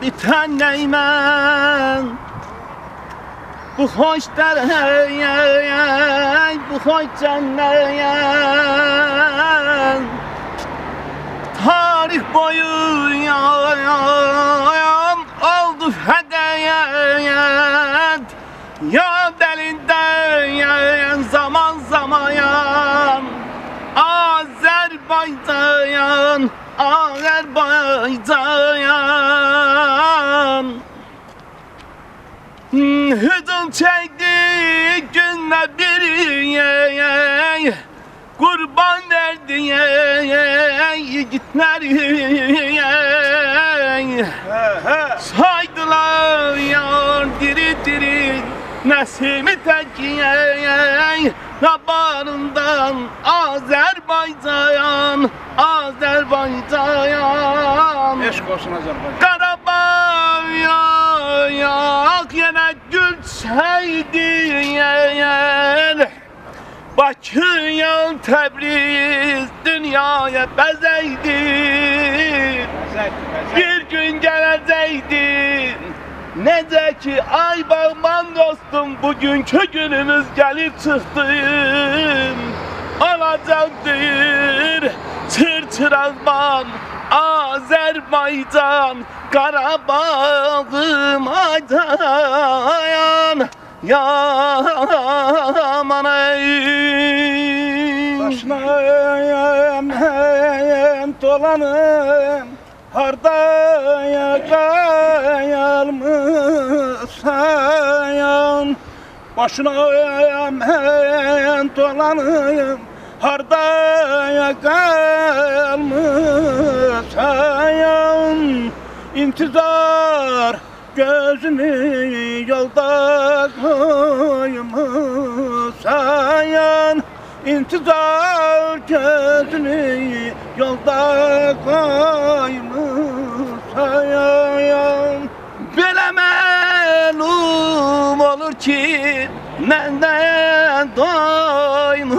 biten neymen bu hoş derey, bu hoş cenneyen tarih boyu yan oldu hediyet ya delinden zaman zaman Azerbaycan hüdüm çekti günle bir kurban verdi yiğitler saydılar yar diri diri Nesimi tekiye nabarından Azerbaycan Eşk olsun Azerbaycan. Qarabağ yak yenə gül çəkdi Bakı yan Təbriz dünyaya bəzəkdi Bir gün gələcəkdi Necə ki ay bağman dostum bugünkü günümüz gəlib çıxdı Olacaqdır çırçırağman Azerbaycan Qarabağım aydan yaman Başına hem dolanım Hardaya kayalmışsan Başına hem dolanım Hardaya kalmışsan İntizar gözünü yolda koymuşsan İntizar gözünü yolda koymuşsan Belə məlum olur ki məndən doymasayam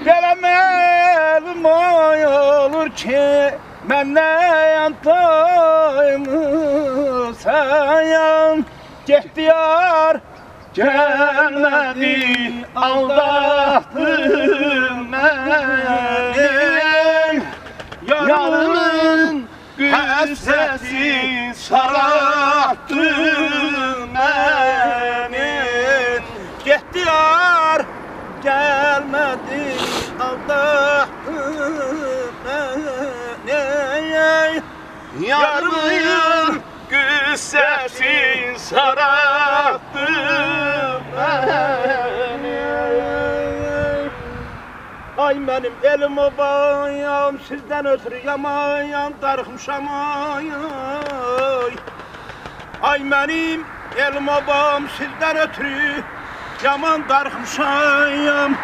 Belə məlum olur ki məndən doymasayam Getdi yar Gelmedi aldattı beni Yarımın hasreti sararttı beni Getdi yar gelmedi aldattı beni Yarımın qüssəsi sararttı beni Ay mənim elim obayam, sizdən ötürü yamayam, darıxmışam ay Ay mənim elim obam, sizdən ötürü yaman darıxmışam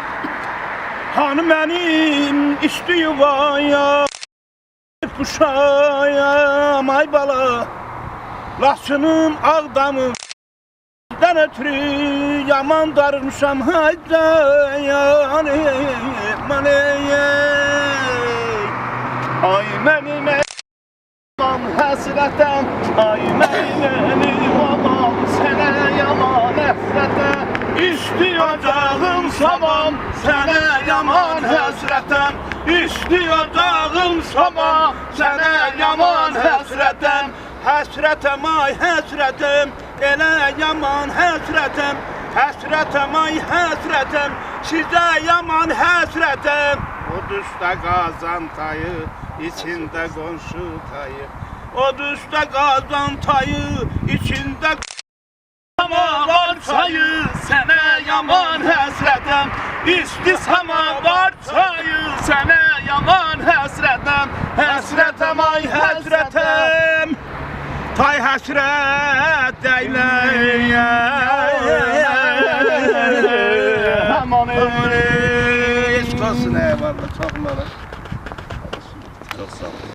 Hanı mənim üstü yuvayam, kuşayam ay bala Laçınım, Ağdamım Sizdən ötürü yaman darıxmışam haycan Ay mənim elim həsrətəm Ay mənim babam sənə yaman həsrətəm İstiyacağım saman sənə yaman həsrətəm İstiyacağım saman sənə yaman həsrətəm Həsrətəm ay həsrətəm elə yaman həsrətəm Həsrətəm ay həsrətəm sizə yaman həsrətəm O düşdə qazan tayı içində qonşu tayı O düşdə qazan tayı içində Samavar çayı sənə yaman həsrətəm İsti samavar çayı sənə yaman həsrətəm Həsrətəm ay həsrətəm Tay həsrət deyləyə Aman eşq olsun